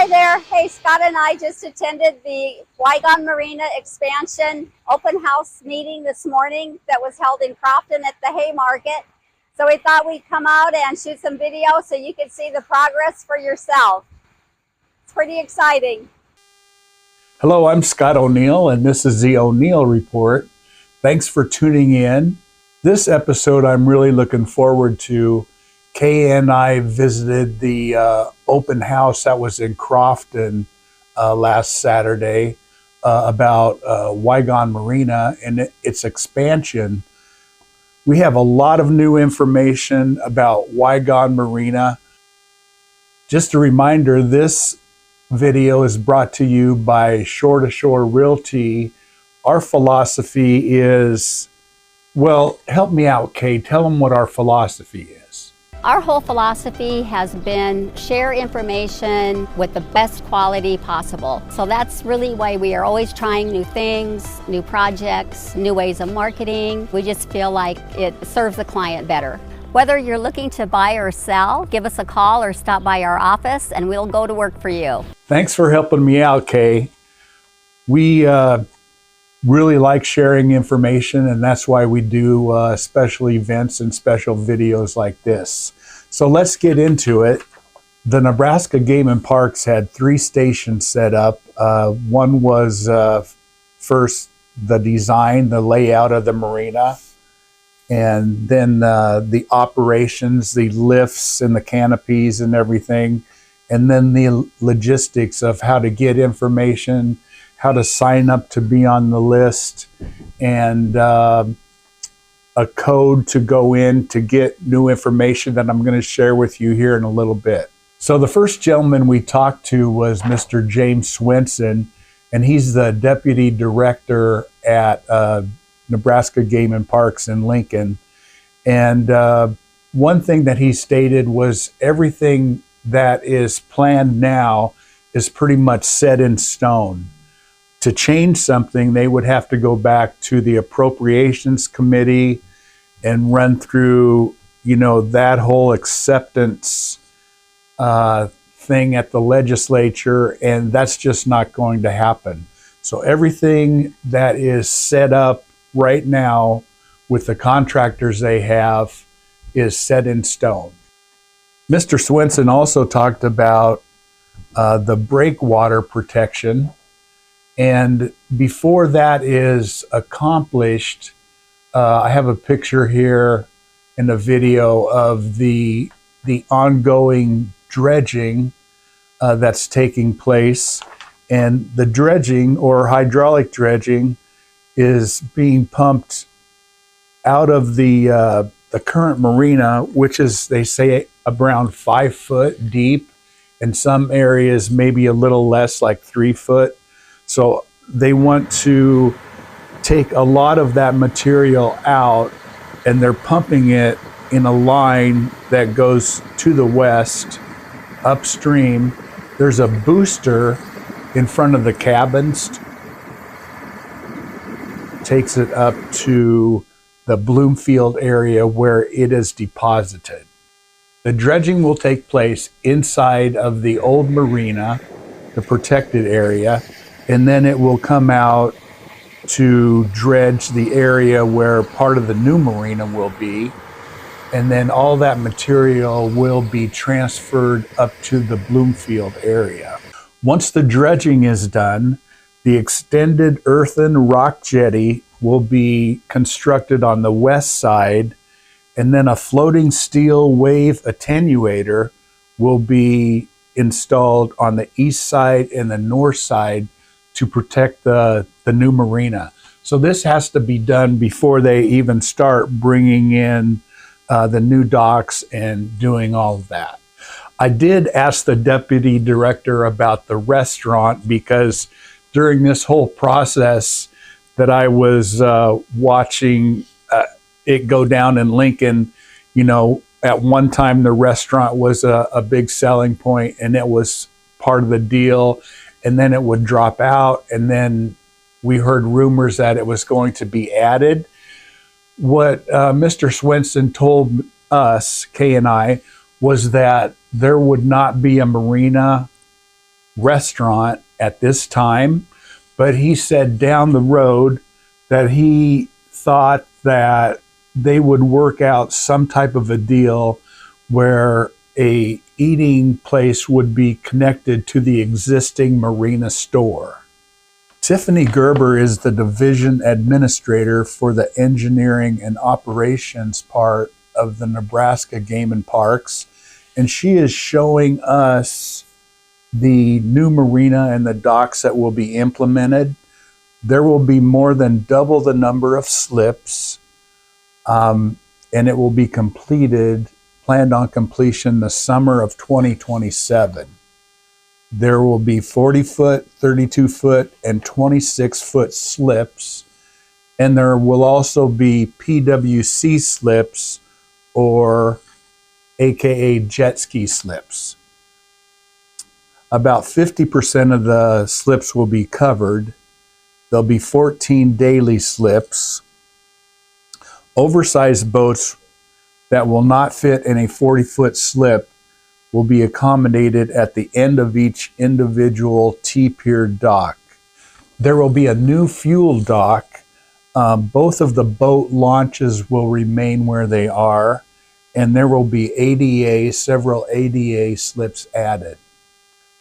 Hi there. Hey, Scott and I just attended the Weigand Marina expansion open house meeting this morning that was held in Crofton at the Haymarket. So we thought we'd come out and shoot some video so you could see the progress for yourself. It's pretty exciting. Hello, I'm Scott O'Neill, and this is the O'Neill Report. Thanks for tuning in. This episode I'm really looking forward to. Kay and I visited the open house that was in Crofton last Saturday about Weigand Marina and its expansion. We have a lot of new information about Weigand Marina. Just a reminder, this video is brought to you by Shore to Shore Realty. Our philosophy is, well, help me out, Kay. Tell them what our philosophy is. Our whole philosophy has been share information with the best quality possible. So that's really why we are always trying new things, new projects, new ways of marketing. We just feel like it serves the client better. Whether you're looking to buy or sell, give us a call or stop by our office and we'll go to work for you. Thanks for helping me out, Kay. We really like sharing information, and that's why we do special events and special videos like this. So let's get into it. The Nebraska Game and Parks had 3 stations set up. One was first the design, the layout of the marina, and then the operations, the lifts and the canopies and everything, and then the logistics of how to get information, how to sign up to be on the list, and a code to go in to get new information that I'm going to share with you here in a little bit. So the first gentleman we talked to was Mr. James Swenson, and he's the Deputy Director at Nebraska Game and Parks in Lincoln. And one thing that he stated was everything that is planned now is pretty much set in stone. To change something, they would have to go back to the Appropriations Committee and run through, that whole acceptance thing at the legislature, and that's just not going to happen. So everything that is set up right now with the contractors they have is set in stone. Mr. Swenson also talked about the breakwater protection. And before that is accomplished, I have a picture here in a video of the ongoing dredging that's taking place. And the dredging, or hydraulic dredging, is being pumped out of the current marina, which is, they say, around 5 foot deep. In some areas, maybe a little less, like 3 foot. So they want to take a lot of that material out, and they're pumping it in a line that goes to the west, upstream. There's a booster in front of the cabins, takes it up to the Bloomfield area where it is deposited. The dredging will take place inside of the old marina, the protected area, and then it will come out to dredge the area where part of the new marina will be. And then all that material will be transferred up to the Bloomfield area. Once the dredging is done, the extended earthen rock jetty will be constructed on the west side, and then a floating steel wave attenuator will be installed on the east side and the north side to protect the new marina. So this has to be done before they even start bringing in the new docks and doing all of that. I did ask the deputy director about the restaurant, because during this whole process that I was watching it go down in Lincoln, at one time the restaurant was a big selling point, and it was part of the deal. And then it would drop out, and then we heard rumors that it was going to be added. What Mr. Swenson told us, Kay and I, was that there would not be a marina restaurant at this time, but he said down the road that he thought that they would work out some type of a deal where a eating place would be connected to the existing marina store. Tiffany Gerber is the division administrator for the engineering and operations part of the Nebraska Game and Parks, and she is showing us the new marina and the docks that will be implemented. There will be more than double the number of slips, and it will be planned on completion the summer of 2027. There will be 40-foot, 32-foot, and 26-foot slips, and there will also be PWC slips, or AKA jet ski slips. About 50% of the slips will be covered. There'll be 14 daily slips. Oversized boats that will not fit in a 40-foot slip will be accommodated at the end of each individual T-pier dock. There will be a new fuel dock. Both of the boat launches will remain where they are, and there will be several ADA slips added.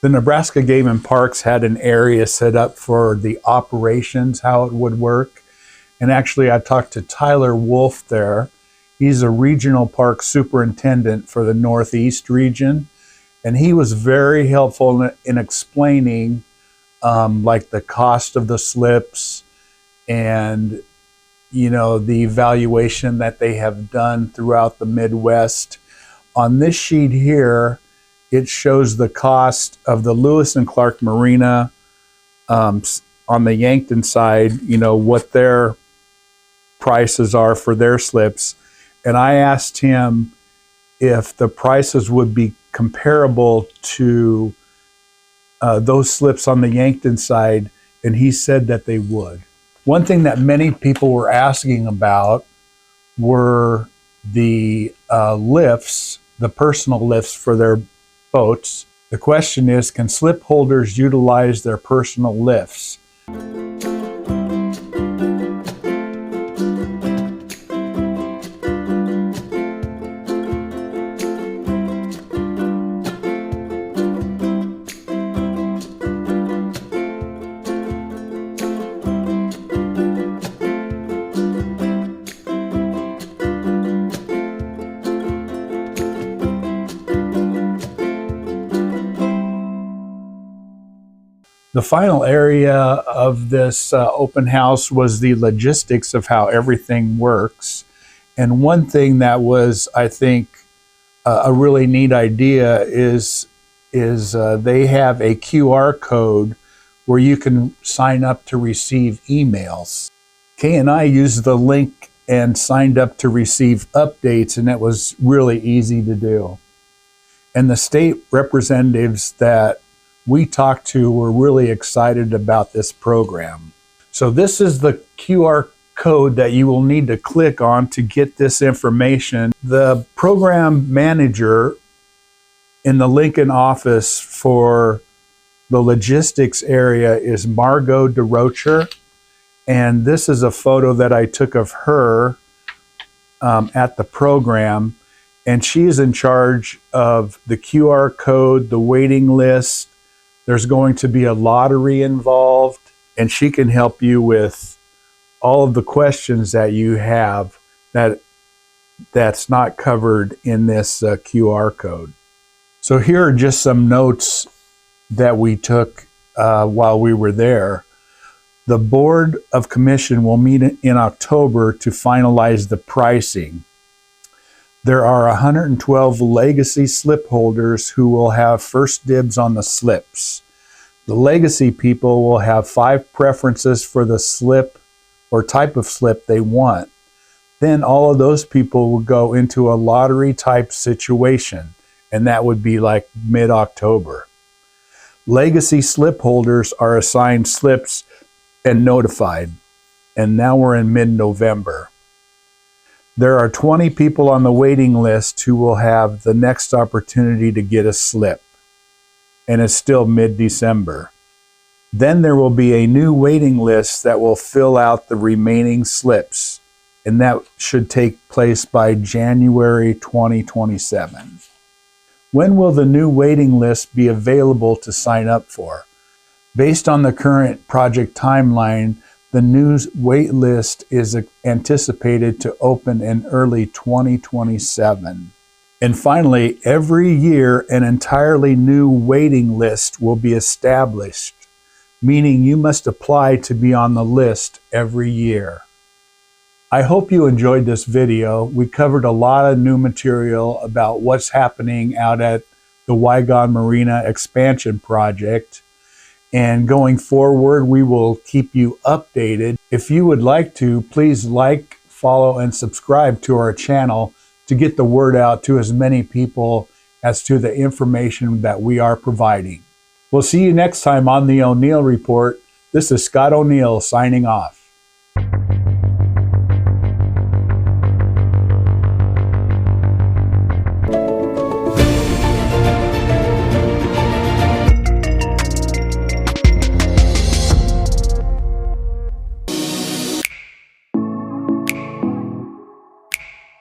The Nebraska Game and Parks had an area set up for the operations, how it would work. And actually, I talked to Tyler Wolf there. He's a regional park superintendent for the Northeast region. And he was very helpful in explaining like the cost of the slips and, you know, the evaluation that they have done throughout the Midwest. On this sheet here, it shows the cost of the Lewis and Clark Marina on the Yankton side, you know, what their prices are for their slips. And I asked him if the prices would be comparable to those slips on the Yankton side, and he said that they would. One thing that many people were asking about were the lifts, the personal lifts for their boats. The question is, can slip holders utilize their personal lifts? The final area of this open house was the logistics of how everything works. And one thing that was, I think, a really neat idea is they have a QR code where you can sign up to receive emails. Kay and I used the link and signed up to receive updates, and it was really easy to do. And the state representatives that we talked to were really excited about this program. So this is the QR code that you will need to click on to get this information. The program manager in the Lincoln office for the logistics area is Margot DeRocher, and this is a photo that I took of her at the program, and she is in charge of the QR code, the waiting list. There's going to be a lottery involved, and she can help you with all of the questions that you have that's not covered in this QR code. So here are just some notes that we took while we were there. The Board of Commission will meet in October to finalize the pricing. There are 112 legacy slip holders who will have first dibs on the slips. The legacy people will have 5 preferences for the slip or type of slip they want. Then all of those people will go into a lottery type situation, and that would be like mid-October. Legacy slip holders are assigned slips and notified, and now we're in mid-November. There are 20 people on the waiting list who will have the next opportunity to get a slip. and it's still mid-December. Then there will be a new waiting list that will fill out the remaining slips, and that should take place by January 2027. When will the new waiting list be available to sign up for? Based on the current project timeline, the new wait list is anticipated to open in early 2027. And finally, every year an entirely new waiting list will be established, meaning you must apply to be on the list every year. I hope you enjoyed this video. We covered a lot of new material about what's happening out at the Weigand Marina expansion project. And going forward, we will keep you updated. If you would like to, please like, follow, and subscribe to our channel to get the word out to as many people as to the information that we are providing. We'll see you next time on the O'Neill Report. This is Scott O'Neill signing off.